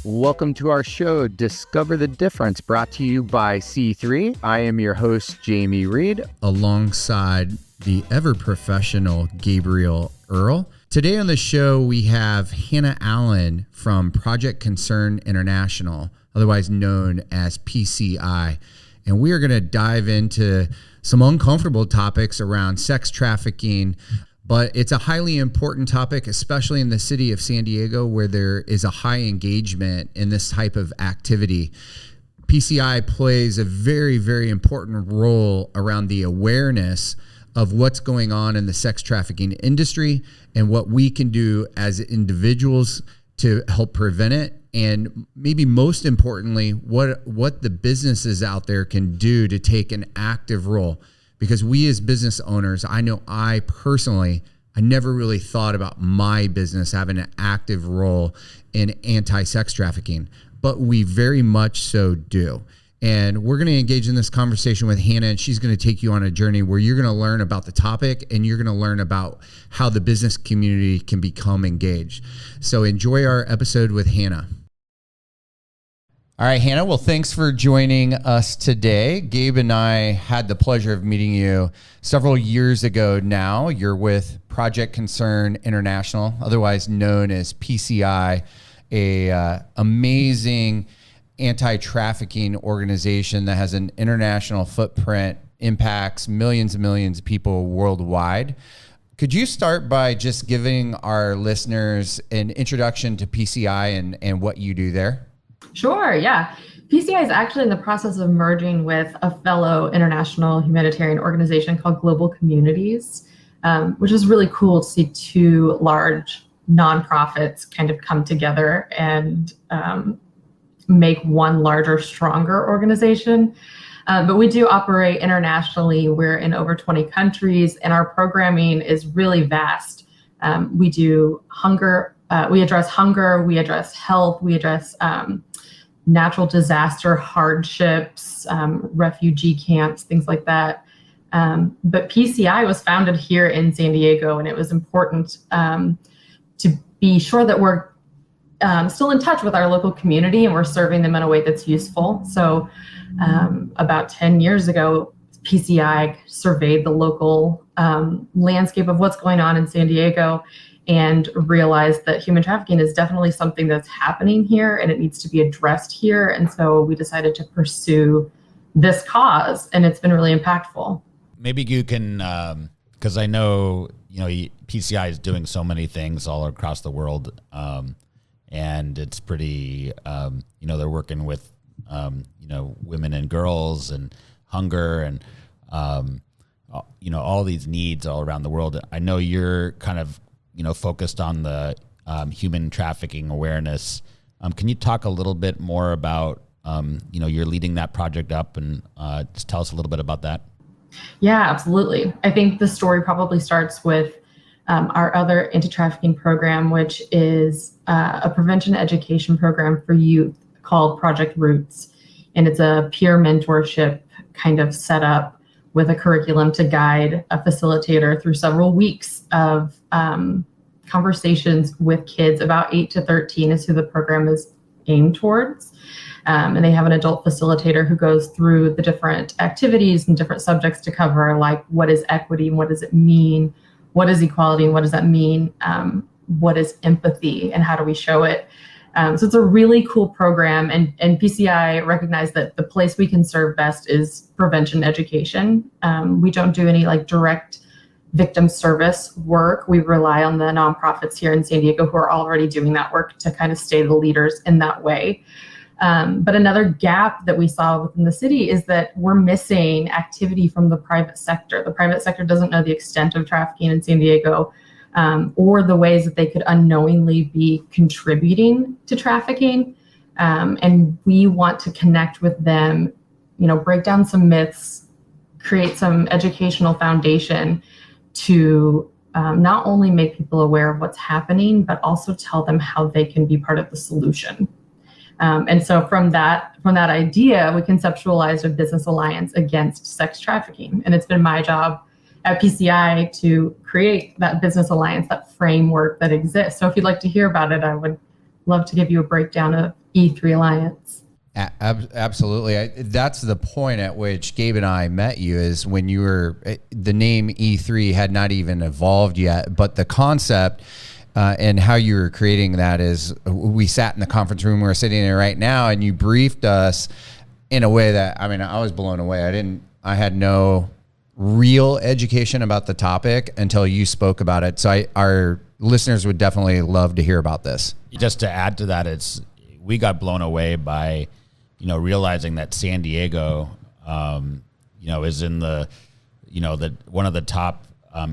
Welcome to our show, Discover the Difference, brought to you by C3. I am your host, Jamie Reid, alongside the ever-professional Gabriel Erle. Today on the show, we have Hannah Allen from Project Concern International, otherwise known as PCI. And we are going to dive into some uncomfortable topics around sex trafficking, but it's a highly important topic, especially in the city of San Diego, where there is a high engagement in this type of activity. PCI plays a very, very important role around the awareness of what's going on in the sex trafficking industry and what we can do as individuals to help prevent it. And maybe most importantly, what the businesses out there can do to take an active role. Because we as business owners, I know I personally never really thought about my business having an active role in anti-sex trafficking, but we very much so do. And we're going to engage in this conversation with Hannah, and she's going to take you on a journey where you're going to learn about the topic and you're going to learn about how the business community can become engaged. So enjoy our episode with Hannah. All right, Hannah, well, thanks for joining us today. Gabe and I had the pleasure of meeting you several years ago now. You're with Project Concern International, otherwise known as PCI, a amazing anti-trafficking organization that has an international footprint, impacts millions and millions of people worldwide. Could you start by just giving our listeners an introduction to PCI and what you do there? Sure, yeah. PCI is actually in the process of merging with a fellow international humanitarian organization called Global Communities, which is really cool to see two large nonprofits kind of come together and make one larger, stronger organization. But we do operate internationally. We're in over 20 countries, and our programming is really vast. We do hunger, we address hunger, we address health, we address natural disaster hardships, refugee camps, things like that. But PCI was founded here in San Diego, and it was important to be sure that we're still in touch with our local community and we're serving them in a way that's useful. So about 10 years ago, PCI surveyed the local landscape of what's going on in San Diego and realized that human trafficking is definitely something that's happening here and it needs to be addressed here. And so we decided to pursue this cause, and it's been really impactful. Maybe you can, because I know, PCI is doing so many things all across the world, and it's pretty, they're working with, women and girls and hunger and, all these needs all around the world. I know you're kind of, focused on the human trafficking awareness. Can you talk a little bit more about, you're leading that project up, and just tell us a little bit about that? Yeah, absolutely. I think the story probably starts with our other anti-trafficking program, which is a prevention education program for youth called Project Roots. And it's a peer mentorship kind of setup with a curriculum to guide a facilitator through several weeks of conversations with kids. About 8 to 13 is who the program is aimed towards. And they have an adult facilitator who goes through the different activities and different subjects to cover, like what is equity and what does it mean? What is equality and what does that mean? What is empathy and how do we show it? So it's a really cool program, and PCI recognized that the place we can serve best is prevention education. We don't do any direct victim service work. We rely on the nonprofits here in San Diego who are already doing that work to kind of stay the leaders in that way. But another gap that we saw within the city is that we're missing activity from the private sector. The private sector doesn't know the extent of trafficking in San Diego, or the ways that they could unknowingly be contributing to trafficking. And we want to connect with them, break down some myths, create some educational foundation to not only make people aware of what's happening, but also tell them how they can be part of the solution. And so from that idea, we conceptualized a business alliance against sex trafficking. And it's been my job at PCI to create that business alliance, that framework that exists. So if you'd like to hear about it, I would love to give you a breakdown of E3 Alliance. Absolutely. That's the point at which Gabe and I met you, is when you were, the name E3 had not even evolved yet, but the concept and how you were creating that is, we sat in the conference room we're sitting in right now, and you briefed us in a way that, I mean, I was blown away. I had no real education about the topic until you spoke about it. So our listeners would definitely love to hear about this. Just to add to that, we got blown away by, realizing that San Diego, is in the one of the top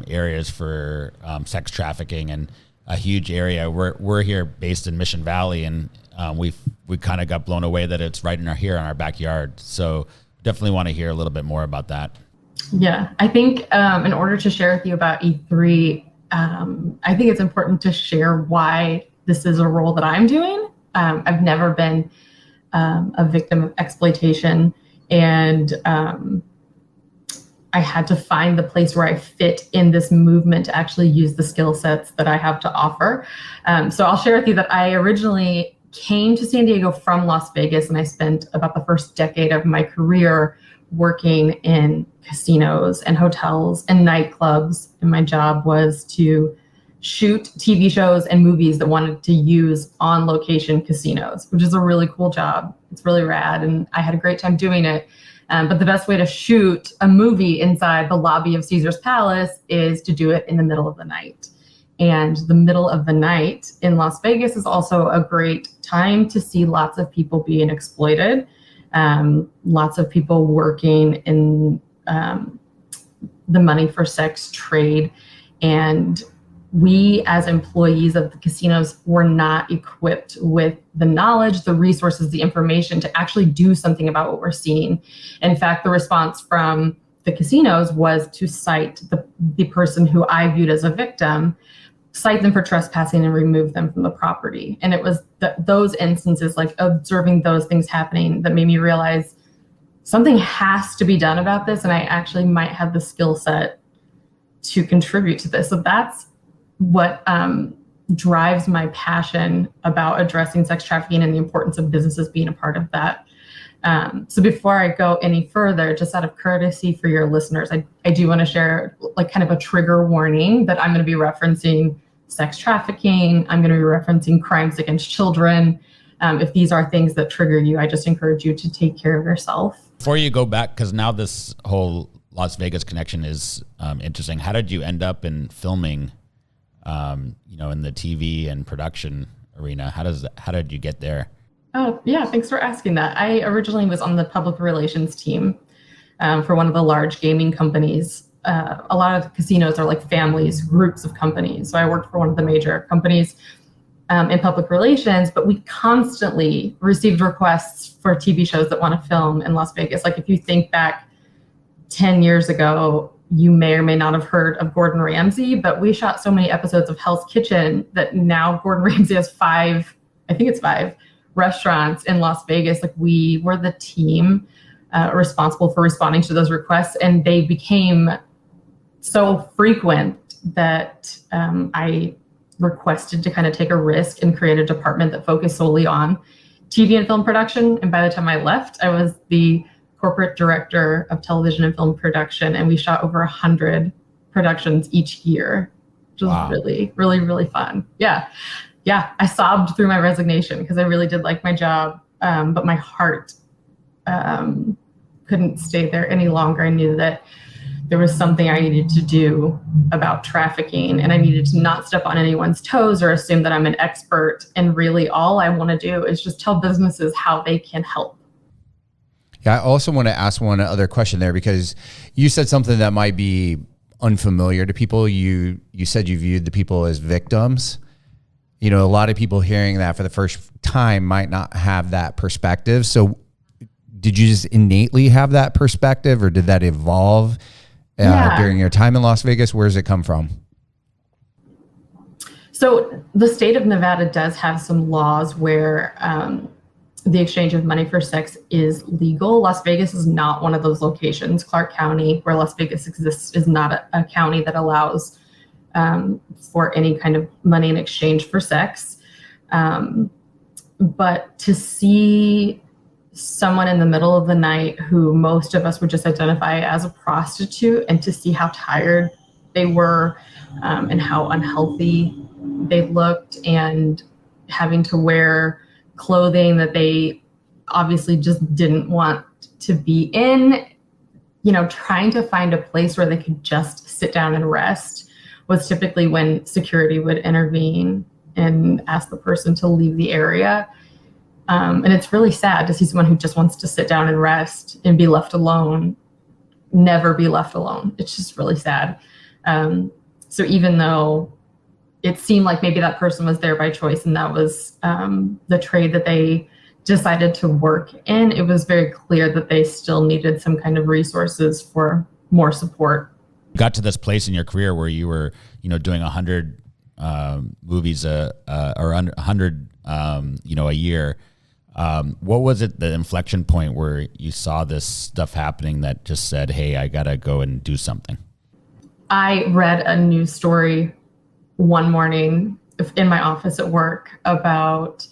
areas for sex trafficking, and a huge area. We're here based in Mission Valley, and we kind of got blown away that it's right in our backyard. So definitely want to hear a little bit more about that. Yeah, I think in order to share with you about E3, I think it's important to share why this is a role that I'm doing. I've never been a victim of exploitation, and I had to find the place where I fit in this movement to actually use the skill sets that I have to offer. So I'll share with you that I originally came to San Diego from Las Vegas, and I spent about the first decade of my career working in casinos and hotels and nightclubs. And my job was to shoot TV shows and movies that wanted to use on location casinos, which is a really cool job. It's really rad, and I had a great time doing it. But the best way to shoot a movie inside the lobby of Caesar's Palace is to do it in the middle of the night. And the middle of the night in Las Vegas is also a great time to see lots of people being exploited, lots of people working in the money for sex trade. And we, as employees of the casinos, were not equipped with the knowledge, the resources, the information to actually do something about what we're seeing. In fact, the response from the casinos was to cite the person who I viewed as a victim, cite them for trespassing, and remove them from the property. And it was those instances, like observing those things happening, that made me realize something has to be done about this, and I actually might have the skill set to contribute to this. So that's what drives my passion about addressing sex trafficking and the importance of businesses being a part of that. So before I go any further, just out of courtesy for your listeners, I do want to share like kind of a trigger warning that I'm going to be referencing sex trafficking. I'm going to be referencing crimes against children. If these are things that trigger you, I just encourage you to take care of yourself. Before you go back, because now this whole Las Vegas connection is interesting. How did you end up in filming, in the TV and production arena? How did you get there? Oh, yeah. Thanks for asking that. I originally was on the public relations team for one of the large gaming companies. A lot of casinos are like families, groups of companies. So I worked for one of the major companies in public relations, but we constantly received requests for TV shows that want to film in Las Vegas. Like if you think back 10 years ago, you may or may not have heard of Gordon Ramsay, but we shot so many episodes of Hell's Kitchen that now Gordon Ramsay has 5 restaurants in Las Vegas. Like we were the team responsible for responding to those requests, and they became so frequent that I requested to kind of take a risk and create a department that focused solely on TV and film production. And by the time I left, I was the corporate director of television and film production, and we shot over 100 productions each year, which was really, really, really fun. Yeah, I sobbed through my resignation because I really did like my job, but my heart couldn't stay there any longer. I knew that there was something I needed to do about trafficking, and I needed to not step on anyone's toes or assume that I'm an expert. And really all I want to do is just tell businesses how they can help. Yeah, I also want to ask one other question there, because you said something that might be unfamiliar to people. You said you viewed the people as victims. A lot of people hearing that for the first time might not have that perspective. So did you just innately have that perspective, or did that evolve during your time in Las Vegas? Where does it come from? So the state of Nevada does have some laws where the exchange of money for sex is legal. Las Vegas is not one of those locations. Clark County, where Las Vegas exists, is not a county that allows for any kind of money in exchange for sex. But to see someone in the middle of the night who most of us would just identify as a prostitute, and to see how tired they were, and how unhealthy they looked, and having to wear clothing that they obviously just didn't want to be in, trying to find a place where they could just sit down and rest was typically when security would intervene and ask the person to leave the area. And it's really sad to see someone who just wants to sit down and rest and be left alone, never be left alone. It's just really sad. So even though it seemed like maybe that person was there by choice and that was the trade that they decided to work in, it was very clear that they still needed some kind of resources for more support. You got to this place in your career where you were, doing 100 movies or 100, a year. What was it, the inflection point where you saw this stuff happening that just said, hey, I got to go and do something? I read a news story one morning in my office at work about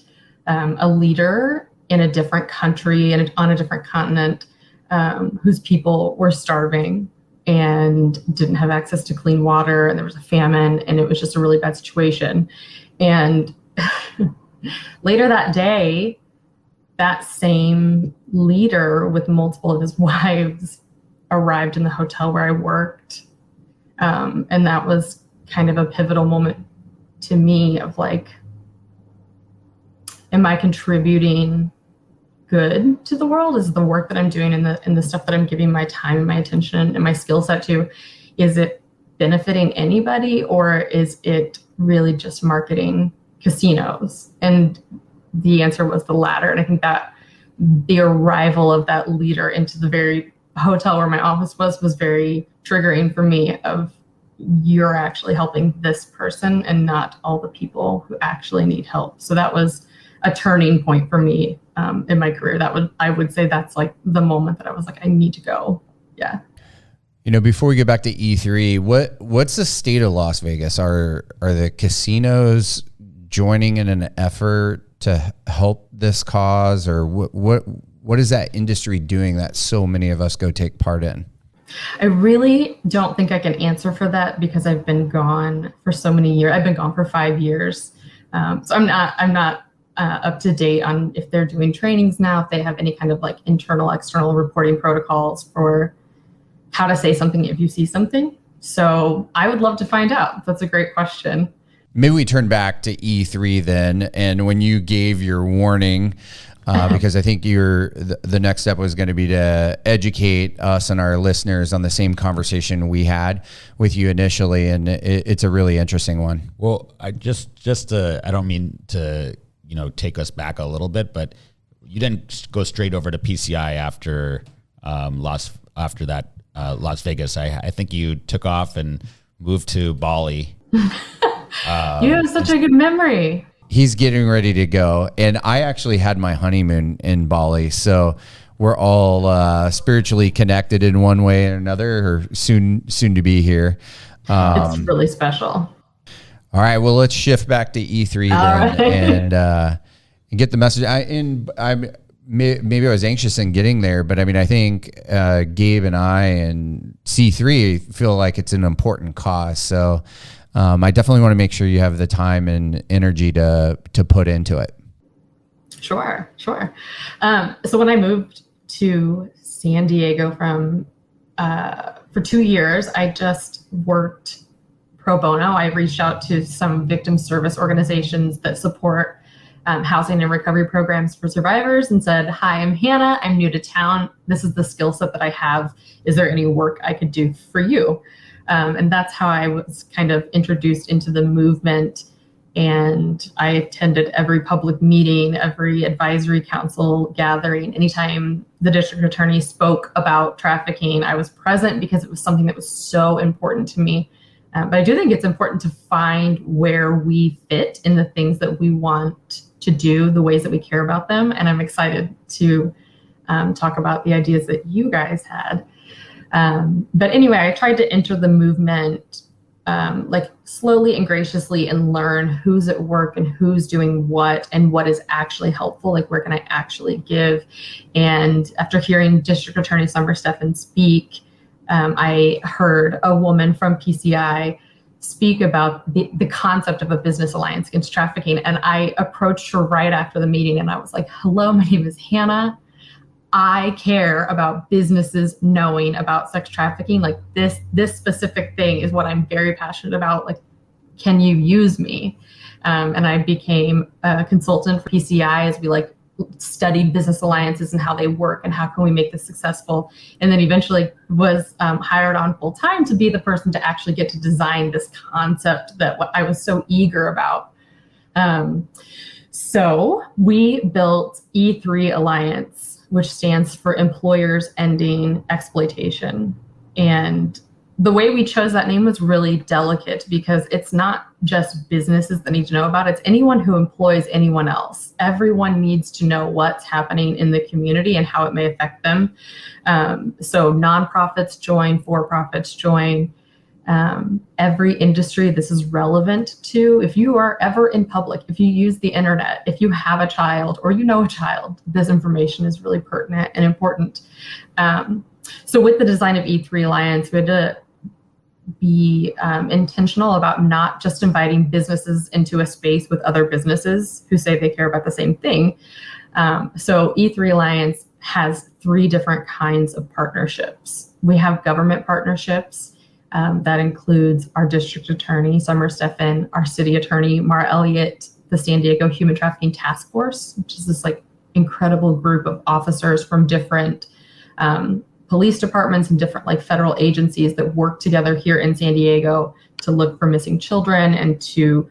a leader in a different country and on a different continent whose people were starving and didn't have access to clean water, and there was a famine, and it was just a really bad situation. And later that day, that same leader with multiple of his wives arrived in the hotel where I worked. And that was kind of a pivotal moment to me of like, am I contributing good to the world? Is the work that I'm doing and the stuff that I'm giving my time and my attention and my skill set to, is it benefiting anybody, or is it really just marketing casinos? And the answer was the latter. And I think that the arrival of that leader into the very hotel where my office was very triggering for me of, you're actually helping this person and not all the people who actually need help. So that was a turning point for me in my career. I would say that's like the moment that I was like, I need to go. Yeah. Before we get back to E3, what's the state of Las Vegas? Are the casinos joining in an effort to help this cause, or what is that industry doing that so many of us go take part in? I really don't think I can answer for that because I've been gone for so many years. I've been gone for 5 years. So I'm not up to date on if they're doing trainings now, if they have any kind of like internal, external reporting protocols for how to say something if you see something. So I would love to find out. That's a great question. Maybe we turn back to E3 then, and when you gave your warning, because I think the next step was going to be to educate us and our listeners on the same conversation we had with you initially, and it's a really interesting one. Well, I don't mean to take us back a little bit, but you didn't go straight over to PCI after Las Vegas. I think you took off and moved to Bali. You have such a good memory. He's getting ready to go. And I actually had my honeymoon in Bali. So we're all spiritually connected in one way or another, or soon to be here. It's really special. All right. Well, let's shift back to E3 then, and get the message. Maybe I was anxious in getting there, but I mean, I think Gabe and I and C3 feel like it's an important cause. So I definitely want to make sure you have the time and energy to put into it. Sure. So when I moved to San Diego for 2 years, I just worked pro bono. I reached out to some victim service organizations that support housing and recovery programs for survivors and said, hi, I'm Hannah. I'm new to town. This is the skill set that I have. Is there any work I could do for you? And that's how I was kind of introduced into the movement. And I attended every public meeting, every advisory council gathering. Anytime the district attorney spoke about trafficking, I was present because it was something that was so important to me. But I do think it's important to find where we fit in the things that we want to do, the ways that we care about them. And I'm excited to talk about the ideas that you guys had. But anyway, I tried to enter the movement like slowly and graciously and learn who's at work and who's doing what and what is actually helpful, like where can I actually give. And after hearing District Attorney Summer Steffen speak, I heard a woman from PCI speak about the concept of a business alliance against trafficking. And I approached her right after the meeting and I was like, hello, my name is Hannah. I care about businesses knowing about sex trafficking. Like this specific thing is what I'm very passionate about. Like, can you use me? And I became a consultant for PCI as we like studied business alliances and how they work and how can we make this successful. And then eventually was hired on full time to be the person to actually get to design this concept that what I was so eager about. So we built E3 Alliance, which stands for Employers Ending Exploitation. And the way we chose that name was really delicate because it's not just businesses that need to know about it. It's anyone who employs anyone else. Everyone needs to know what's happening in the community and how it may affect them. So nonprofits join, for-profits join. Every industry this is relevant to. If you are ever in public, if you use the internet, if you have a child or you know a child, this information is really pertinent and important. So with the design of E3 Alliance, we had to be intentional about not just inviting businesses into a space with other businesses who say they care about the same thing. So E3 Alliance has 3 different kinds of partnerships. We have government partnerships. That includes our district attorney, Summer Steffen, our city attorney, Mara Elliott, the San Diego Human Trafficking Task Force, which is this like incredible group of officers from different police departments and different like federal agencies that work together here in San Diego to look for missing children and to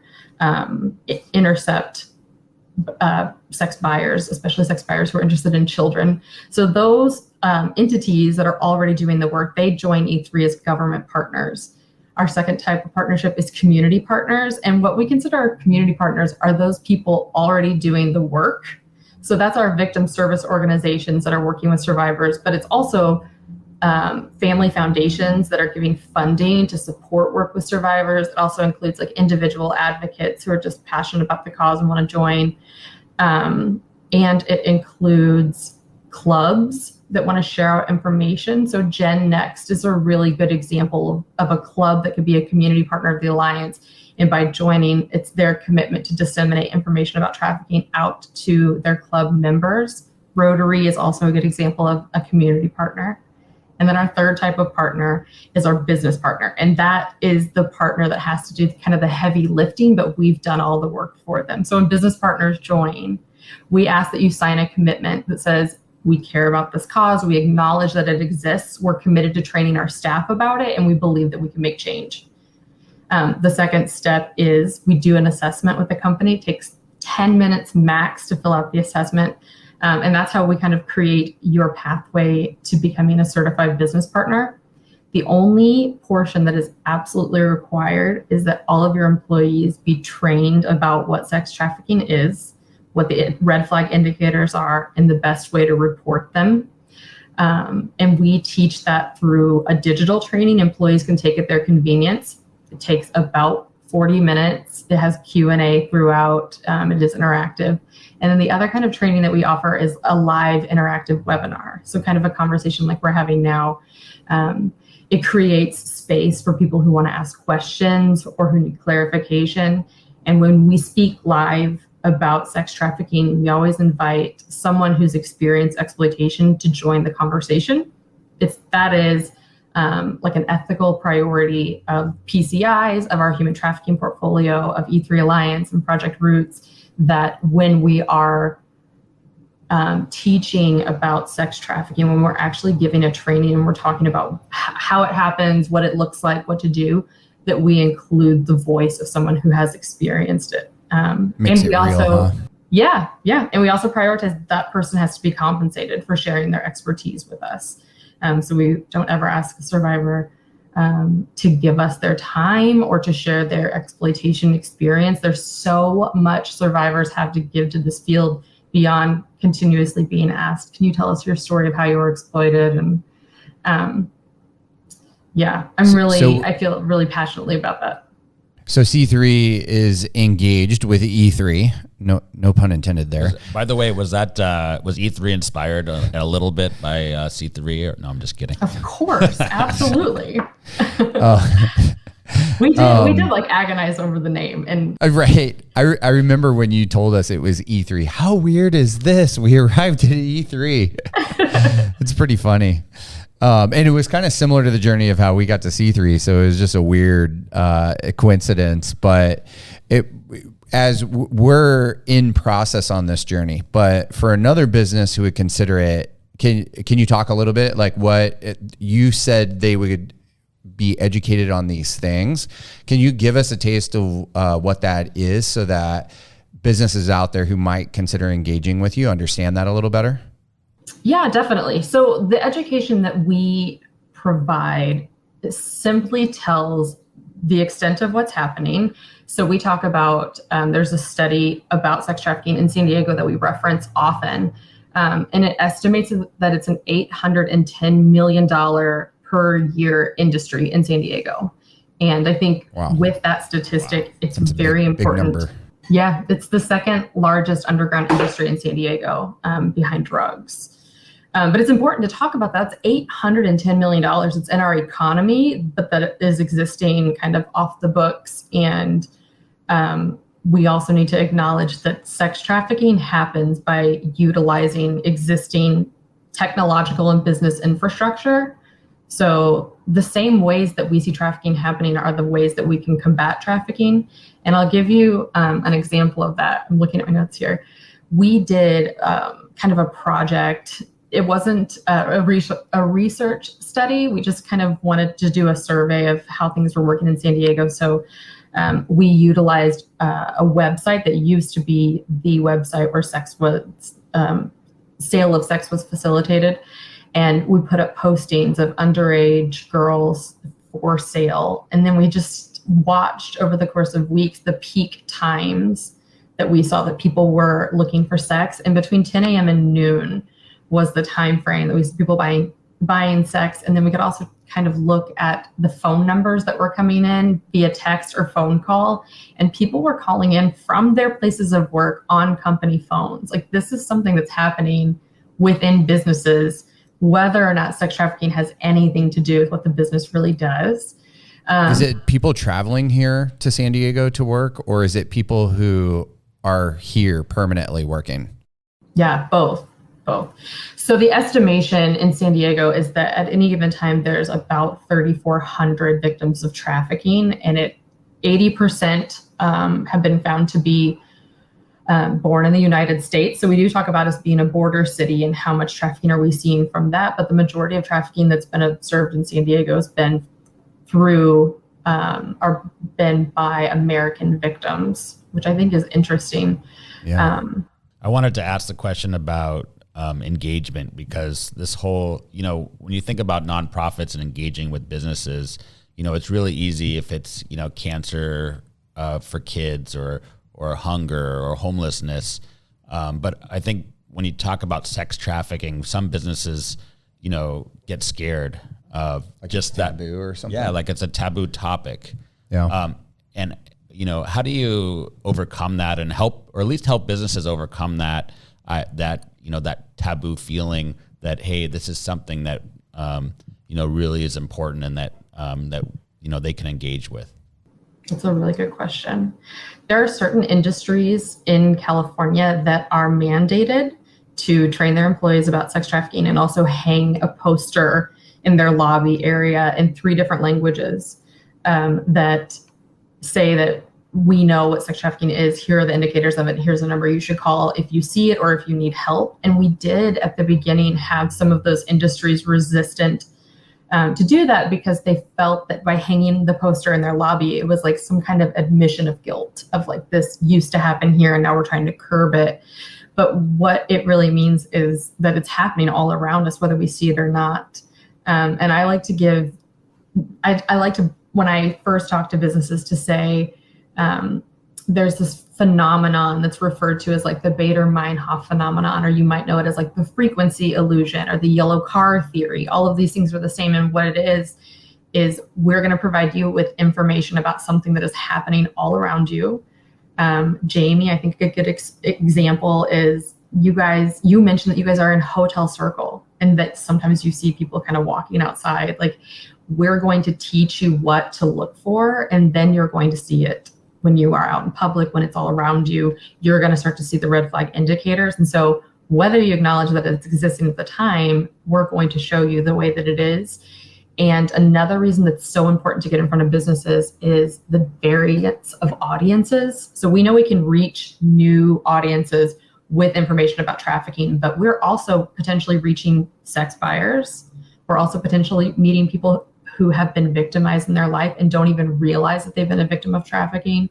intercept sex buyers, especially sex buyers who are interested in children. So those entities that are already doing the work, they join E3 as government partners. Our second type of partnership is community partners. And what we consider our community partners are those people already doing the work. So that's our victim service organizations that are working with survivors, but it's also family foundations that are giving funding to support work with survivors. It also includes like individual advocates who are just passionate about the cause and want to join. And it includes clubs that want to share out information. So Gen Next is a really good example of a club that could be a community partner of the Alliance. And by joining, it's their commitment to disseminate information about trafficking out to their club members. Rotary is also a good example of a community partner. And then our third type of partner is our business partner. And that is the partner that has to do kind of the heavy lifting, but we've done all the work for them. So when business partners join, we ask that you sign a commitment that says, we care about this cause, we acknowledge that it exists, we're committed to training our staff about it, and we believe that we can make change. The second step is we do an assessment with the company. It takes 10 minutes max to fill out the assessment. And that's how we kind of create your pathway to becoming a certified business partner. The only portion that is absolutely required is that all of your employees be trained about what sex trafficking is, what the red flag indicators are, and the best way to report them. And we teach that through a digital training employees can take at their convenience. It takes about 40 minutes. It has Q&A throughout. It is interactive. And then the other kind of training that we offer is a live interactive webinar. So kind of a conversation like we're having now. It creates space for people who want to ask questions or who need clarification. And when we speak live about sex trafficking, we always invite someone who's experienced exploitation to join the conversation. That is like an ethical priority of PCIs, of our human trafficking portfolio, of E3 Alliance and Project Roots, that when we are teaching about sex trafficking, when we're actually giving a training and we're talking about how it happens, what it looks like, what to do, that we include the voice of someone who has experienced it. Makes it real, huh? Yeah. And we also prioritize that person has to be compensated for sharing their expertise with us. So we don't ever ask a survivor to give us their time or to share their exploitation experience. There's so much survivors have to give to this field beyond continuously being asked, can you tell us your story of how you were exploited? And Yeah, I feel really passionately about that. So C3 is engaged with E3. No pun intended there. By the way, was E3 inspired a little bit by C3? Or, no, I'm just kidding. Of course, absolutely. We did like agonize over the name, and right. I remember when you told us it was E3. How weird is this? We arrived at E3. It's pretty funny. And it was kind of similar to the journey of how we got to C3. So it was just a weird coincidence, but we're in process on this journey, but for another business who would consider it, can you talk a little bit like you said they would be educated on these things? Can you give us a taste of what that is so that businesses out there who might consider engaging with you understand that a little better? Yeah, definitely. So the education that we provide simply tells the extent of what's happening. So we talk about, there's a study about sex trafficking in San Diego that we reference often, and it estimates that it's an $810 million per year industry in San Diego. And I think with that statistic, it's very important. Big number. Yeah, it's the second largest underground industry in San Diego, behind drugs. But it's important to talk about that. It's $810 million. It's in our economy, but that is existing kind of off the books. And we also need to acknowledge that sex trafficking happens by utilizing existing technological and business infrastructure. So the same ways that we see trafficking happening are the ways that we can combat trafficking. And I'll give you an example of that. I'm looking at my notes here. We did kind of a project. It wasn't a research study. We just kind of wanted to do a survey of how things were working in San Diego. So we utilized a website that used to be the website where sale of sex was facilitated. And we put up postings of underage girls for sale. And then we just watched over the course of weeks the peak times that we saw that people were looking for sex. And between 10 a.m. and noon was the time frame that we saw people buying sex. And then we could also kind of look at the phone numbers that were coming in via text or phone call. And people were calling in from their places of work on company phones. Like, this is something that's happening within businesses, whether or not sex trafficking has anything to do with what the business really does. Is it people traveling here to San Diego to work, or is it people who are here permanently working? Yeah, both. So the estimation in San Diego is that at any given time, there's about 3,400 victims of trafficking, and 80% have been found to be born in the United States. So we do talk about us being a border city and how much trafficking are we seeing from that. But the majority of trafficking that's been observed in San Diego has been by American victims, which I think is interesting. Yeah. I wanted to ask the question about engagement, because this whole, when you think about nonprofits and engaging with businesses, it's really easy if it's, cancer for kids or hunger or homelessness. But I think when you talk about sex trafficking, some businesses, get scared of like just that taboo or something. Yeah, like it's a taboo topic. Yeah. And how do you overcome that and help businesses overcome that taboo feeling that, hey, this is something that really is important and that they can engage with? That's a really good question. There are certain industries in California that are mandated to train their employees about sex trafficking and also hang a poster in their lobby area in 3 different languages that say that we know what sex trafficking is. Here are the indicators of it. Here's the number you should call if you see it or if you need help. And we did at the beginning have some of those industries resistant to do that because they felt that by hanging the poster in their lobby, it was like some kind of admission of guilt of like, this used to happen here and now we're trying to curb it. But what it really means is that it's happening all around us, whether we see it or not. And I like to when I first talk to businesses, to say, there's this phenomenon that's referred to as like the Bader-Meinhof phenomenon, or you might know it as like the frequency illusion or the yellow car theory. All of these things are the same, and what it is is we're going to provide you with information about something that is happening all around you. Jamie, I think a good example is you mentioned that you guys are in hotel circle and that sometimes you see people kind of walking outside. Like, we're going to teach you what to look for, and then you're going to see it when you are out in public, when it's all around you. You're going to start to see the red flag indicators. And so whether you acknowledge that it's existing at the time, we're going to show you the way that it is. And another reason that's so important to get in front of businesses is the variance of audiences. So we know we can reach new audiences with information about trafficking, but we're also potentially reaching sex buyers. We're also potentially meeting people who have been victimized in their life and don't even realize that they've been a victim of trafficking.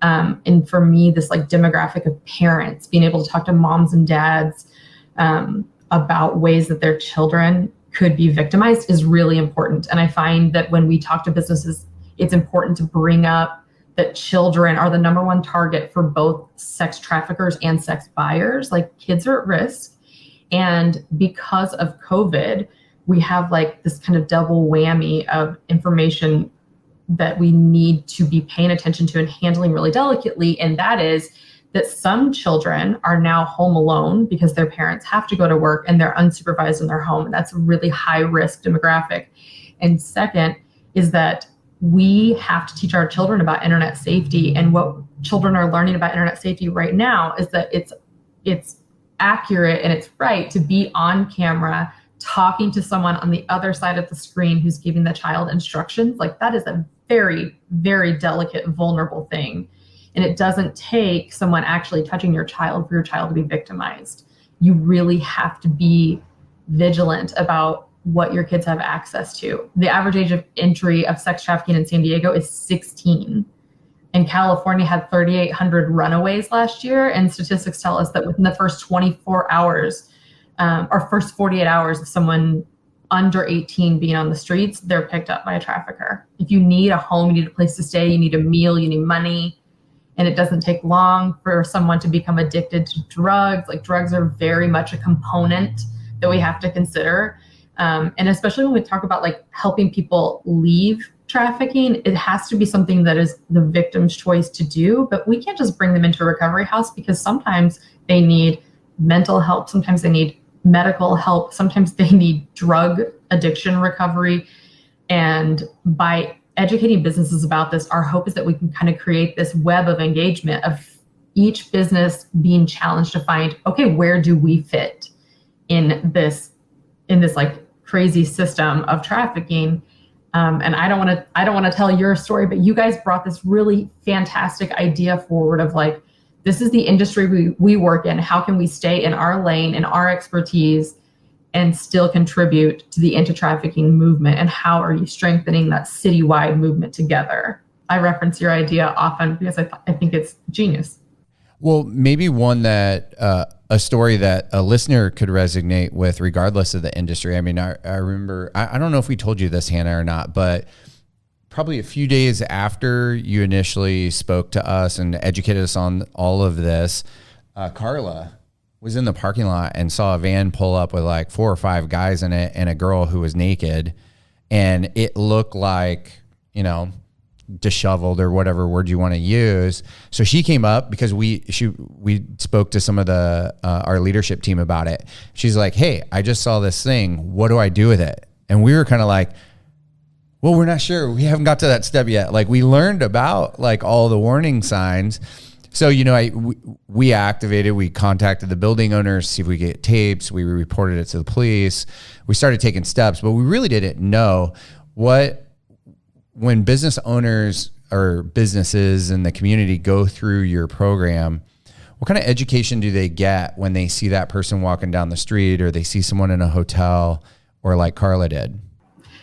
And for me, this like demographic of parents, being able to talk to moms and dads about ways that their children could be victimized is really important. And I find that when we talk to businesses, it's important to bring up that children are the number one target for both sex traffickers and sex buyers. Like, kids are at risk. And because of COVID, we have like this kind of double whammy of information that we need to be paying attention to and handling really delicately. And that is that some children are now home alone because their parents have to go to work and they're unsupervised in their home. And that's a really high risk demographic. And second is that we have to teach our children about internet safety. And what children are learning about internet safety right now is that it's accurate and it's right to be on camera talking to someone on the other side of the screen who's giving the child instructions. Like, that is a very, very delicate, vulnerable thing. And it doesn't take someone actually touching your child for your child to be victimized. You really have to be vigilant about what your kids have access to. The average age of entry of sex trafficking in San Diego is 16. And California had 3,800 runaways last year. And statistics tell us that within the first 24 hours, or first 48 hours of someone under 18 being on the streets, they're picked up by a trafficker. If you need a home, you need a place to stay, you need a meal, you need money, and it doesn't take long for someone to become addicted to drugs. Like, drugs are very much a component that we have to consider. And especially when we talk about like helping people leave trafficking, it has to be something that is the victim's choice to do, but we can't just bring them into a recovery house, because sometimes they need mental help. Sometimes they need medical help. Sometimes they need drug addiction recovery. And by educating businesses about this, our hope is that we can kind of create this web of engagement of each business being challenged to find, okay, where do we fit in this like crazy system of trafficking? And I don't want to tell your story, but you guys brought this really fantastic idea forward of like, this is the industry we work in. How can we stay in our lane and our expertise and still contribute to the anti-trafficking movement? And how are you strengthening that citywide movement together? I reference your idea often because I think it's genius. Well, maybe one that a story that a listener could resonate with regardless of the industry. I mean, I remember, I don't know if we told you this, Hannah, or not, but probably a few days after you initially spoke to us and educated us on all of this, Carla was in the parking lot and saw a van pull up with like 4 or 5 guys in it and a girl who was naked. And it looked like, disheveled or whatever word you want to use. So she came up because we spoke to some of the our leadership team about it. She's like, "Hey, I just saw this thing. What do I do with it?" And we were kind of like, "Well, we're not sure. We haven't got to that step yet." Like, we learned about like all the warning signs. So, we activated, we contacted the building owners, see if we get tapes. We reported it to the police. We started taking steps, but we really didn't know when business owners or businesses in the community go through your program, what kind of education do they get when they see that person walking down the street or they see someone in a hotel or like Carla did?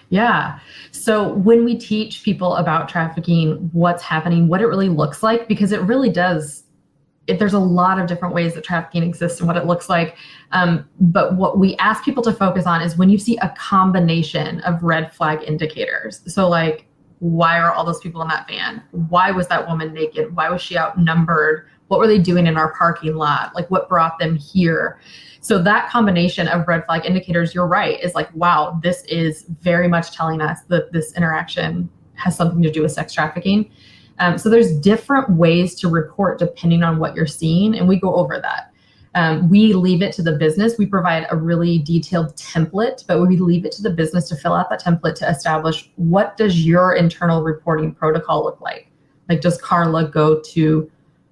Yeah. So when we teach people about trafficking, what's happening, what it really looks like, because it really does, there's a lot of different ways that trafficking exists and what it looks like. But what we ask people to focus on is when you see a combination of red flag indicators. So like, why are all those people in that van? Why was that woman naked? Why was she outnumbered? What were they doing in our parking lot? Like, what brought them here? So that combination of red flag indicators, you're right, is like, wow, this is very much telling us that this interaction has something to do with sex trafficking. So there's different ways to report depending on what you're seeing, and we go over that. We leave it to the business. We provide a really detailed template, but we leave it to the business to fill out that template to establish, what does your internal reporting protocol look like? Like, does Carla go to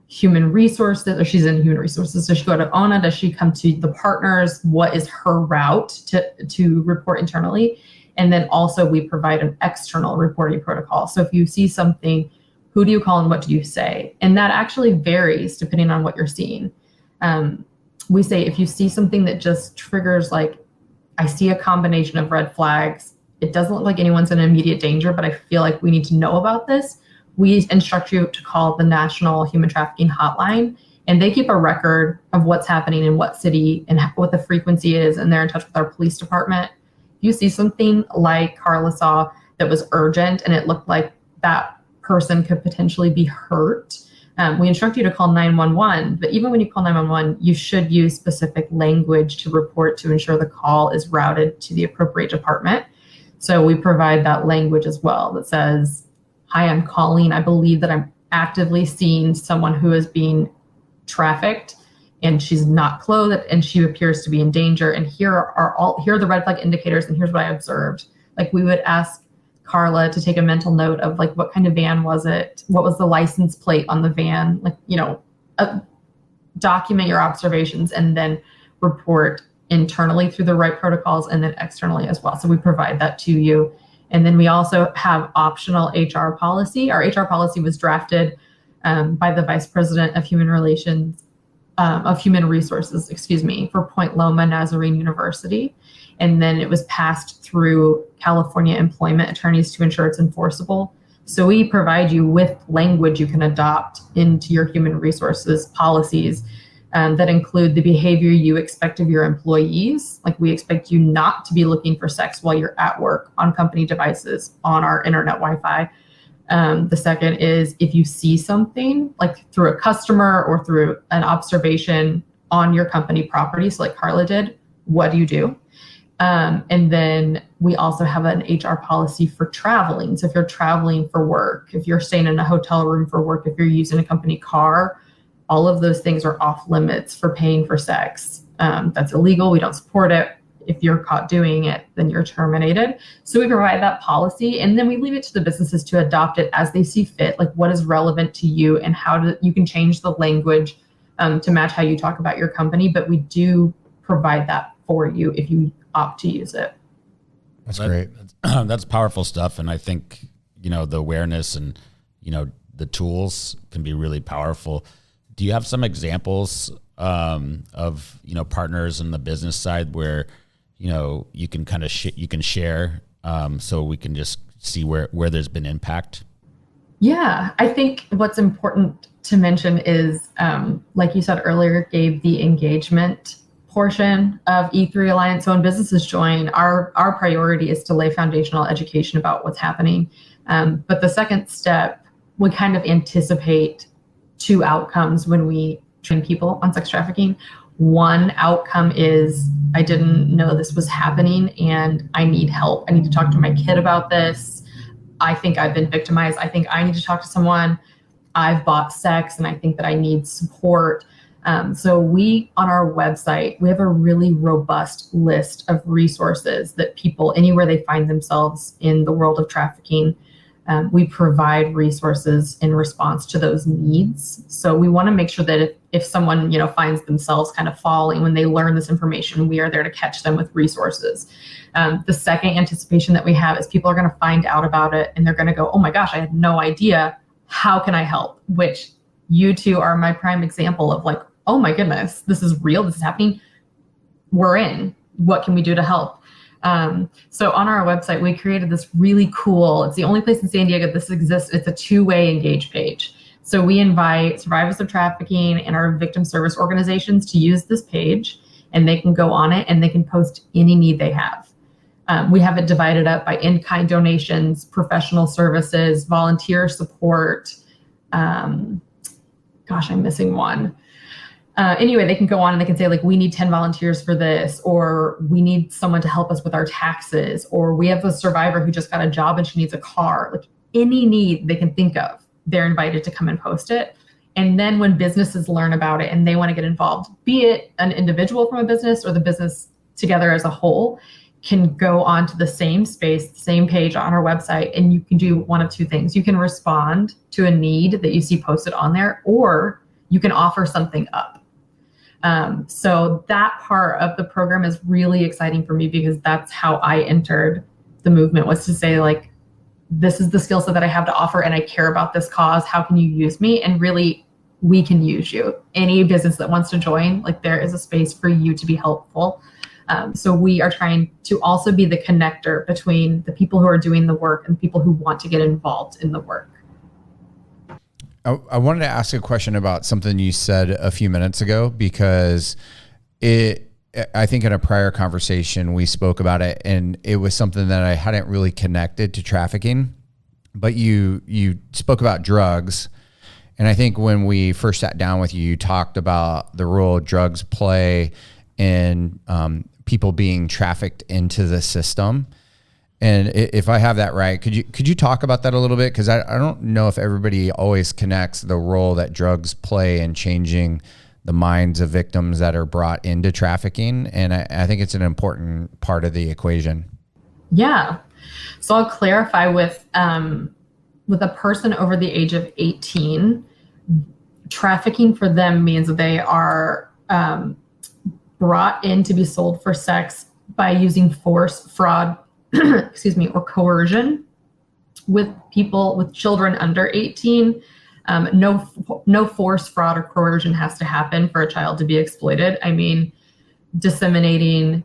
human resources, or she's in human resources? Does she go to ONA? Does she come to the partners? What is her route to report internally? And then also we provide an external reporting protocol. So if you see something, who do you call and what do you say? And that actually varies depending on what you're seeing. We say, if you see something that just triggers, like, I see a combination of red flags, it doesn't look like anyone's in immediate danger, but I feel like we need to know about this, we instruct you to call the National Human Trafficking Hotline, and they keep a record of what's happening in what city and what the frequency is, and they're in touch with our police department. If you see something like Carla saw that was urgent and it looked like that person could potentially be hurt, we instruct you to call 911, but even when you call 911, you should use specific language to report to ensure the call is routed to the appropriate department. So we provide that language as well that says, hi, I'm calling. I believe that I'm actively seeing someone who is being trafficked, and she's not clothed and she appears to be in danger. And here are the red flag indicators, and here's what I observed. Like, we would ask Carla to take a mental note of, like, what kind of van was it? What was the license plate on the van? Like, document your observations and then report internally through the right protocols and then externally as well. So we provide that to you. And then we also have optional HR policy. Our HR policy was drafted by the Vice President of Human Resources, for Point Loma Nazarene University. And then it was passed through California employment attorneys to ensure it's enforceable. So we provide you with language you can adopt into your human resources policies that include the behavior you expect of your employees. Like, we expect you not to be looking for sex while you're at work on company devices on our internet Wi-Fi. The second is, if you see something, like through a customer or through an observation on your company property, so like Carla did, what do you do? And then we also have an HR policy for traveling. So if you're traveling for work, if you're staying in a hotel room for work, if you're using a company car, all of those things are off limits for paying for sex. That's illegal. We don't support it. If you're caught doing it, then you're terminated. So we provide that policy, and then we leave it to the businesses to adopt it as they see fit, like what is relevant to you and how you can change the language to match how you talk about your company. But we do provide that for you if you opt to use it. That's great. That's powerful stuff. And I think, the awareness and, the tools can be really powerful. Do you have some examples of, partners in the business side where, you can kind of you can share so we can just see where there's been impact? Yeah, I think what's important to mention is, like you said earlier, Gabe, the engagement portion of E3 Alliance. So when businesses join, our priority is to lay foundational education about what's happening. But the second step, we kind of anticipate two outcomes when we train people on sex trafficking. One outcome is, I didn't know this was happening and I need help. I need to talk to my kid about this. I think I've been victimized. I think I need to talk to someone. I've bought sex and I think that I need support. So we, on our website, we have a really robust list of resources that people, anywhere they find themselves in the world of trafficking, we provide resources in response to those needs. So we want to make sure that if someone, finds themselves kind of falling when they learn this information, we are there to catch them with resources. The second anticipation that we have is people are going to find out about it and they're going to go, oh my gosh, I had no idea. How can I help? Which you two are my prime example of, like, oh my goodness, this is real. This is happening. We're in. What can we do to help? So on our website, we created this really cool, it's the only place in San Diego this exists. It's a two-way engage page. So we invite survivors of trafficking and our victim service organizations to use this page, and they can go on it and they can post any need they have. We have it divided up by in-kind donations, professional services, volunteer support, gosh, I'm missing one. Anyway, they can go on and they can say like, we need 10 volunteers for this, or we need someone to help us with our taxes, or we have a survivor who just got a job and she needs a car. Like any need they can think of, they're invited to come and post it. And then when businesses learn about it and they want to get involved, be it an individual from a business or the business together as a whole, can go onto the same space, the same page on our website, and you can do one of two things. You can respond to a need that you see posted on there, or you can offer something up. So that part of the program is really exciting for me, because that's how I entered the movement, was to say like, this is the skill set that I have to offer and I care about this cause. How can you use me? And really, we can use you. Any business that wants to join, like there is a space for you to be helpful. So we are trying to also be the connector between the people who are doing the work and people who want to get involved in the work. I wanted to ask a question about something you said a few minutes ago, because I think in a prior conversation we spoke about it, and it was something that I hadn't really connected to trafficking, but you spoke about drugs. And I think when we first sat down with you, you talked about the role drugs play in people being trafficked into the system. And if I have that right, could you talk about that a little bit? Because I don't know if everybody always connects the role that drugs play in changing the minds of victims that are brought into trafficking. And I think it's an important part of the equation. Yeah. So I'll clarify with a person over the age of 18, trafficking for them means that they are brought in to be sold for sex by using force, fraud, or coercion with children under 18. No force, fraud, or coercion has to happen for a child to be exploited. I mean, disseminating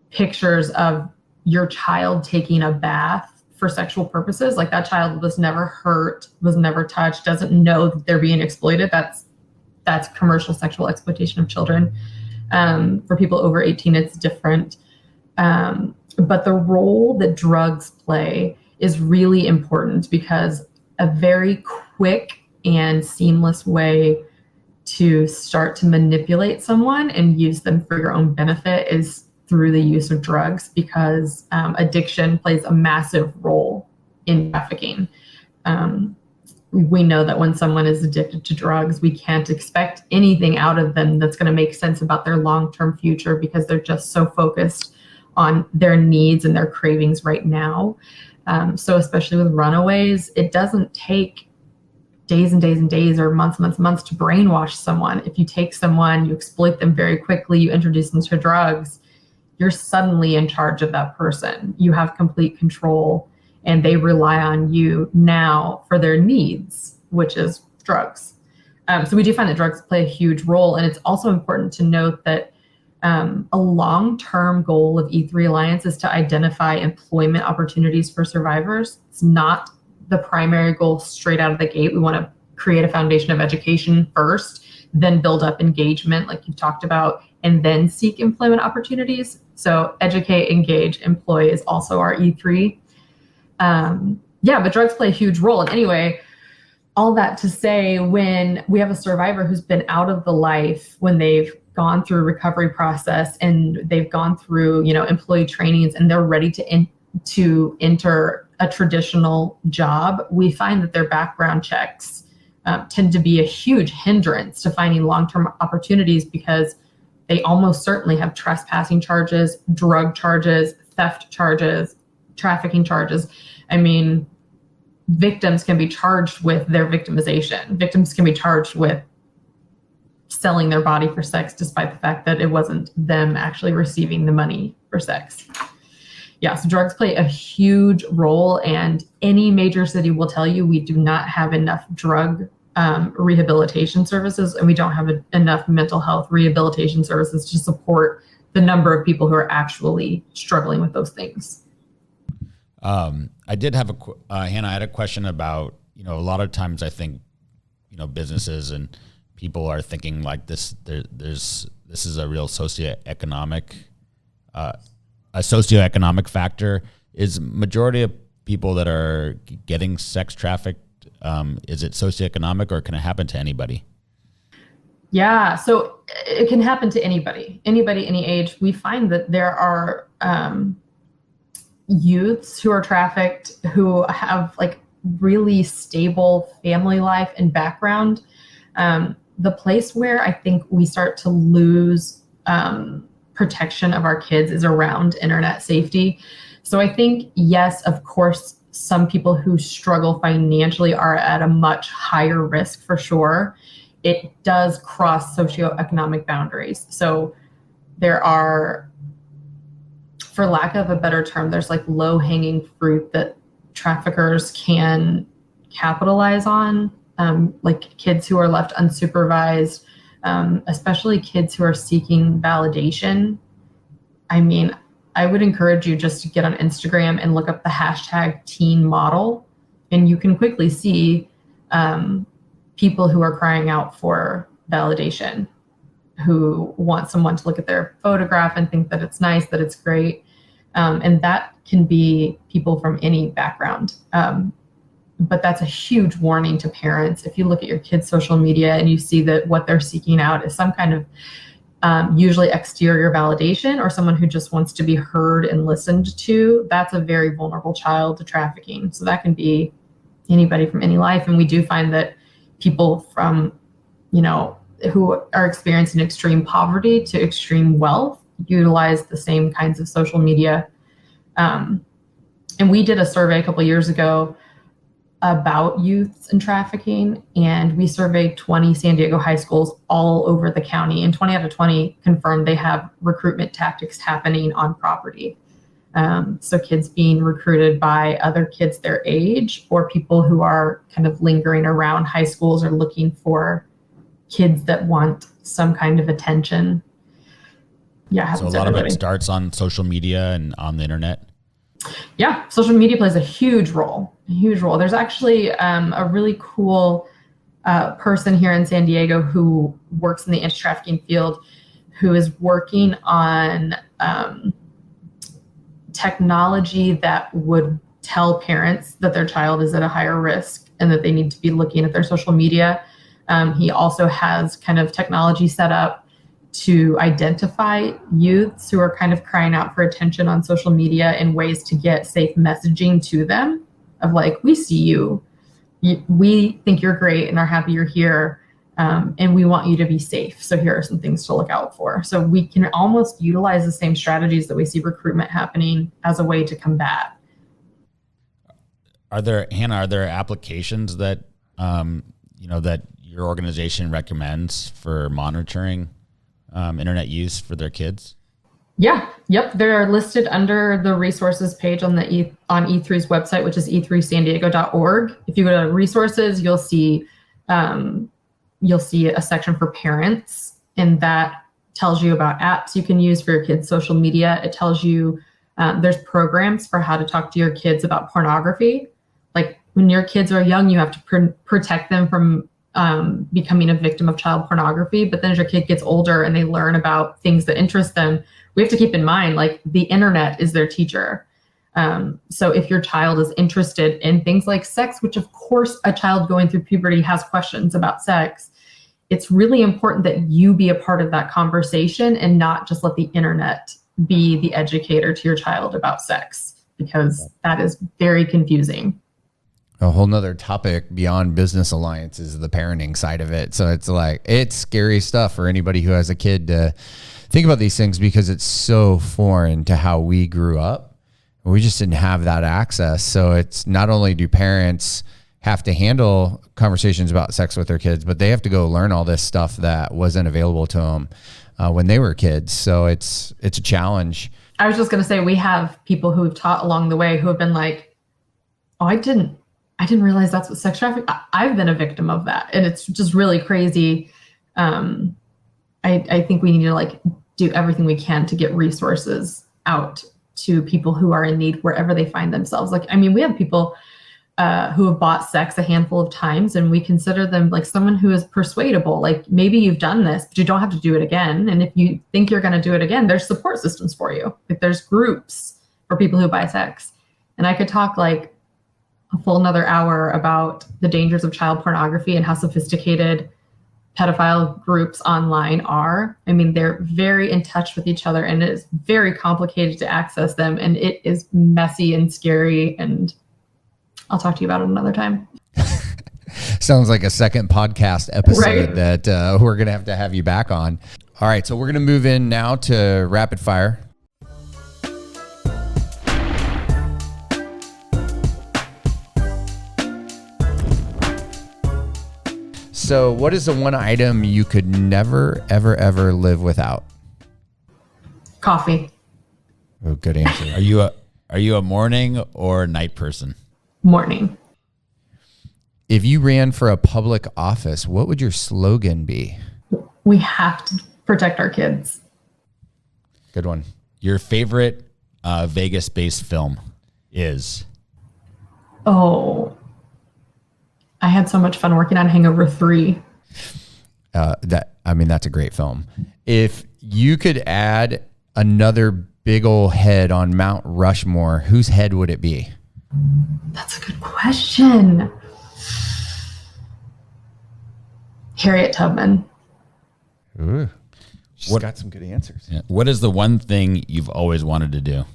pictures of your child taking a bath for sexual purposes, like that child was never hurt, was never touched, doesn't know that they're being exploited. That's commercial sexual exploitation of children. For people over 18, it's different. But the role that drugs play is really important, because a very quick and seamless way to start to manipulate someone and use them for your own benefit is through the use of drugs, because addiction plays a massive role in trafficking. We know that when someone is addicted to drugs, we can't expect anything out of them that's going to make sense about their long-term future, because they're just so focused on their needs and their cravings right now. So especially with runaways, it doesn't take days and days and days or months to brainwash someone. If you take someone, you exploit them very quickly, you introduce them to drugs, you're suddenly in charge of that person. You have complete control, and they rely on you now for their needs, which is drugs. So we do find that drugs play a huge role. And it's also important to note that a long-term goal of E3 Alliance is to identify employment opportunities for survivors. It's not the primary goal straight out of the gate. We want to create a foundation of education first, then build up engagement like you've talked about, and then seek employment opportunities. So educate, engage, employ is also our E3. But drugs play a huge role. And anyway, all that to say, when we have a survivor who's been out of the life, when they've gone through a recovery process and they've gone through, employee trainings, and they're ready to enter a traditional job, we find that their background checks tend to be a huge hindrance to finding long-term opportunities, because they almost certainly have trespassing charges, drug charges, theft charges, trafficking charges. I mean, victims can be charged with their victimization. Victims can be charged with selling their body for sex, despite the fact that it wasn't them actually receiving the money for sex. Yeah, so drugs play a huge role, and any major city will tell you we do not have enough drug rehabilitation services, and we don't have enough mental health rehabilitation services to support the number of people who are actually struggling with those things. I did have Hannah, I had a question about, a lot of times I think, businesses and people are thinking like this is a real socioeconomic factor. Is majority of people that are getting sex trafficked, is it socioeconomic, or can it happen to anybody? Yeah, so it can happen to anybody, any age. We find that there are youths who are trafficked who have like really stable family life and background. The place where I think we start to lose protection of our kids is around internet safety. So I think, yes, of course, some people who struggle financially are at a much higher risk for sure. It does cross socioeconomic boundaries. So there are, for lack of a better term, there's like low hanging fruit that traffickers can capitalize on, like kids who are left unsupervised, especially kids who are seeking validation. I mean, I would encourage you just to get on Instagram and look up the hashtag teen model, and you can quickly see people who are crying out for validation, who want someone to look at their photograph and think that it's nice, that it's great. And that can be people from any background. But that's a huge warning to parents. If you look at your kids' social media and you see that what they're seeking out is some kind of usually exterior validation or someone who just wants to be heard and listened to, that's a very vulnerable child to trafficking. So that can be anybody from any life. And we do find that people from, who are experiencing extreme poverty to extreme wealth utilize the same kinds of social media. And we did a survey a couple of years ago about youths and trafficking, and we surveyed 20 San Diego high schools all over the county, and 20 out of 20 confirmed they have recruitment tactics happening on property. So kids being recruited by other kids their age, or people who are kind of lingering around high schools or looking for kids that want some kind of attention. Yeah. So a lot of it starts on social media and on the internet. Yeah, social media plays a huge role. There's actually a really cool person here in San Diego who works in the anti-trafficking field, who is working on technology that would tell parents that their child is at a higher risk and that they need to be looking at their social media. He also has kind of technology set up to identify youths who are kind of crying out for attention on social media and ways to get safe messaging to them of like, we see you, we think you're great and are happy you're here, and we want you to be safe. So here are some things to look out for. So we can almost utilize the same strategies that we see recruitment happening as a way to combat. Are there applications that, that your organization recommends for monitoring internet use for their kids? Yeah. Yep. They're listed under the resources page on E3's website, which is e3sandiego.org. If you go to resources, you'll see a section for parents, and that tells you about apps you can use for your kids' social media. It tells you there's programs for how to talk to your kids about pornography. Like when your kids are young, you have to protect them from becoming a victim of child pornography. But then as your kid gets older and they learn about things that interest them, we have to keep in mind, like, the internet is their teacher. So if your child is interested in things like sex, which of course a child going through puberty has questions about sex, it's really important that you be a part of that conversation and not just let the internet be the educator to your child about sex, because that is very confusing. A whole nother topic beyond business alliance is the parenting side of it. So it's scary stuff for anybody who has a kid to think about these things, because it's so foreign to how we grew up. We just didn't have that access. So it's not only do parents have to handle conversations about sex with their kids, but they have to go learn all this stuff that wasn't available to them when they were kids. So it's a challenge. I was just going to say, we have people who have taught along the way who have been like, oh, I didn't realize that's what sex trafficking. I've been a victim of that. And it's just really crazy. I think we need to do everything we can to get resources out to people who are in need wherever they find themselves. We have people who have bought sex a handful of times, and we consider them like someone who is persuadable. Like, maybe you've done this, but you don't have to do it again. And if you think you're going to do it again, there's support systems for you. Like, there's groups for people who buy sex. And I could talk like a full another hour about the dangers of child pornography and how sophisticated pedophile groups online are. I mean, they're very in touch with each other, and it is very complicated to access them, and it is messy and scary, and I'll talk to you about it another time. Sounds like a second podcast episode, right? That we're going to have you back on. All right, so we're going to move in now to rapid fire. So what is the one item you could never, ever, ever live without? Coffee. Oh, good answer. Are you a morning or night person? Morning. If you ran for a public office, what would your slogan be? We have to protect our kids. Good one. Your favorite Vegas-based film is? Oh, I had so much fun working on Hangover 3. That's a great film. If you could add another big old head on Mount Rushmore, whose head would it be? That's a good question. Harriet Tubman. Ooh, she's got some good answers. Yeah. What is the one thing you've always wanted to do?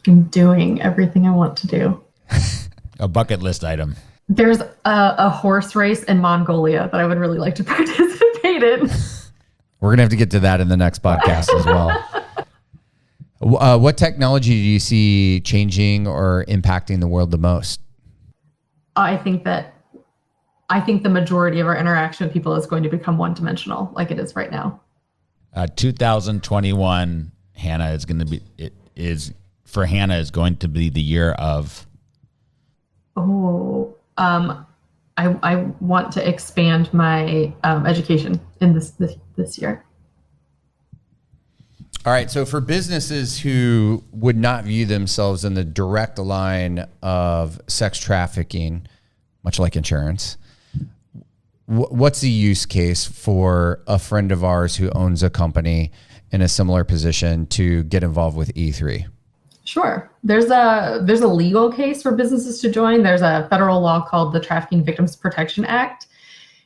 I'm doing everything I want to do. A bucket list item. There's a horse race in Mongolia that I would really like to participate in. We're going to have to get to that in the next podcast as well. What technology do you see changing or impacting the world the most? I think the majority of our interaction with people is going to become one-dimensional like it is right now. 2021, Hannah is going to be, Hannah is going to be the year of. I want to expand my education in this year. All right. So for businesses who would not view themselves in the direct line of sex trafficking, much like insurance, what's the use case for a friend of ours who owns a company in a similar position to get involved with E3? Sure. There's a legal case for businesses to join. There's a federal law called the Trafficking Victims Protection Act.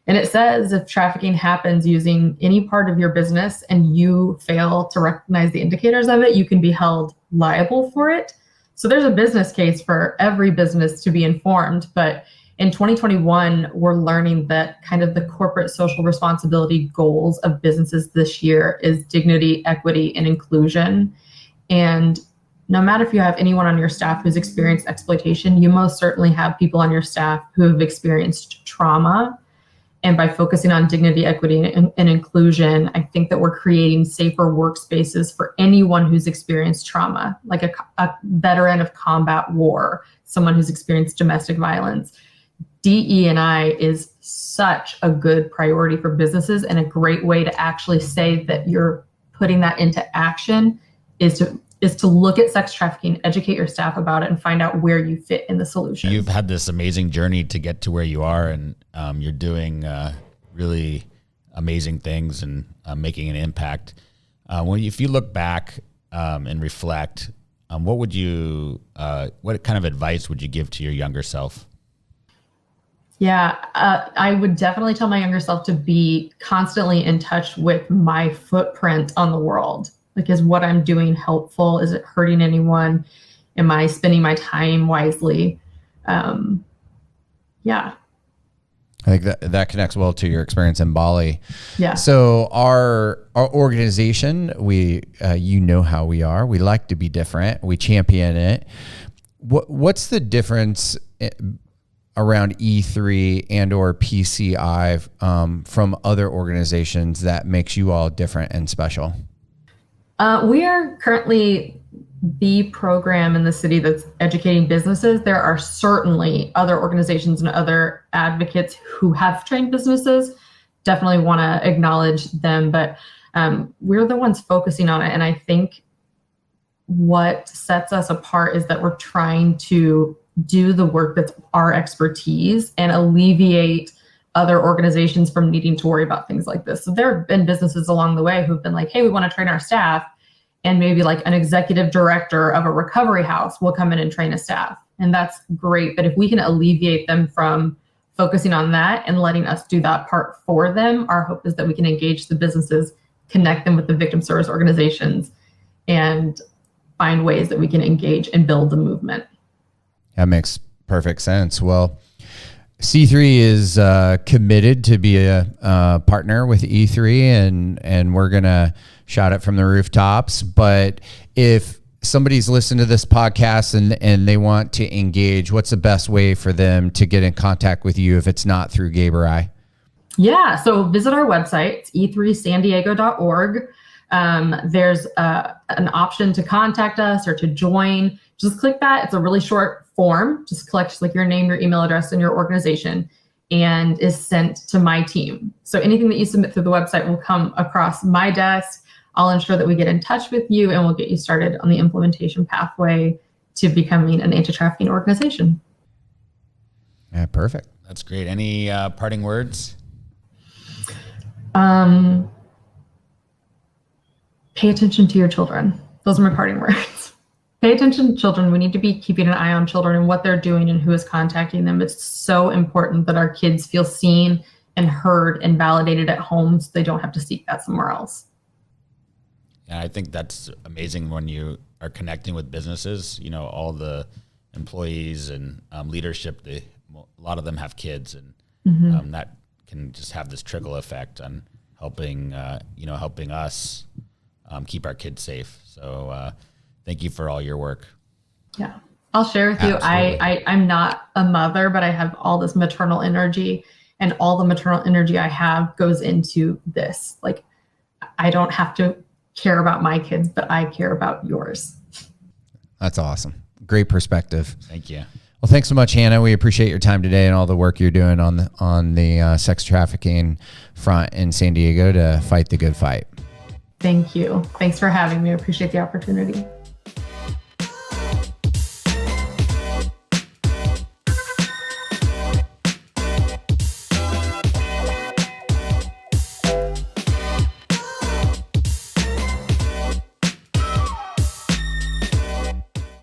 And it says if trafficking happens using any part of your business and you fail to recognize the indicators of it, you can be held liable for it. So there's a business case for every business to be informed. But in 2021, we're learning that kind of the corporate social responsibility goals of businesses this year is dignity, equity, and inclusion. And no matter if you have anyone on your staff who's experienced exploitation, you most certainly have people on your staff who have experienced trauma. And by focusing on dignity, equity, and inclusion, I think that we're creating safer workspaces for anyone who's experienced trauma, like a veteran of combat war, someone who's experienced domestic violence. DE&I is such a good priority for businesses, and a great way to actually say that you're putting that into action is to look at sex trafficking, educate your staff about it, and find out where you fit in the solution. You've had this amazing journey to get to where you are, and you're doing really amazing things and making an impact. If you look back and reflect, what kind of advice would you give to your younger self? Yeah, I would definitely tell my younger self to be constantly in touch with my footprint on the world. Like, is what I'm doing helpful? Is it hurting anyone? Am I spending my time wisely? Yeah. I think that connects well to your experience in Bali. Yeah. So our organization, we you know how we are. We like to be different. We champion it. What's the difference around E3 and or PCI from other organizations that makes you all different and special? We are currently the program in the city that's educating businesses. There are certainly other organizations and other advocates who have trained businesses. Definitely want to acknowledge them, but we're the ones focusing on it. And I think what sets us apart is that we're trying to do the work that's our expertise and alleviate other organizations from needing to worry about things like this. So there have been businesses along the way who've been like, hey, we want to train our staff. And maybe like an executive director of a recovery house will come in and train a staff. And that's great. But if we can alleviate them from focusing on that and letting us do that part for them. Our hope is that we can engage the businesses, connect them with the victim service organizations, and find ways that we can engage and build the movement. That makes perfect sense. Well, C3 is committed to be a partner with E3, and we're going to shout it from the rooftops. But if somebody's listened to this podcast and they want to engage, what's the best way for them to get in contact with you if it's not through Gabe or I? Yeah, so visit our website. It's e3sandiego.org. There's an option to contact us or to join. Just click that. It's a really short form. Just collect like your name, your email address, and your organization, and is sent to my team. So anything that you submit through the website will come across my desk. I'll ensure that we get in touch with you, and we'll get you started on the implementation pathway to becoming an anti-trafficking organization. Yeah, perfect. That's great. Any parting words? Pay attention to your children. Those are my parting words. Pay attention to children. We need to be keeping an eye on children and what they're doing and who is contacting them. It's so important that our kids feel seen and heard and validated at home so they don't have to seek that somewhere else. Yeah, I think that's amazing when you are connecting with businesses. You know, all the employees and leadership, a lot of them have kids, and that can just have this trickle effect on helping us keep our kids safe. So thank you for all your work. Yeah, I'll share with you. I'm not a mother, but I have all this maternal energy, and all the maternal energy I have goes into this. Like, I don't have to care about my kids, but I care about yours. That's awesome. Great perspective. Thank you. Well, thanks so much, Hannah. We appreciate your time today and all the work you're doing on the sex trafficking front in San Diego to fight the good fight. Thank you. Thanks for having me. I appreciate the opportunity.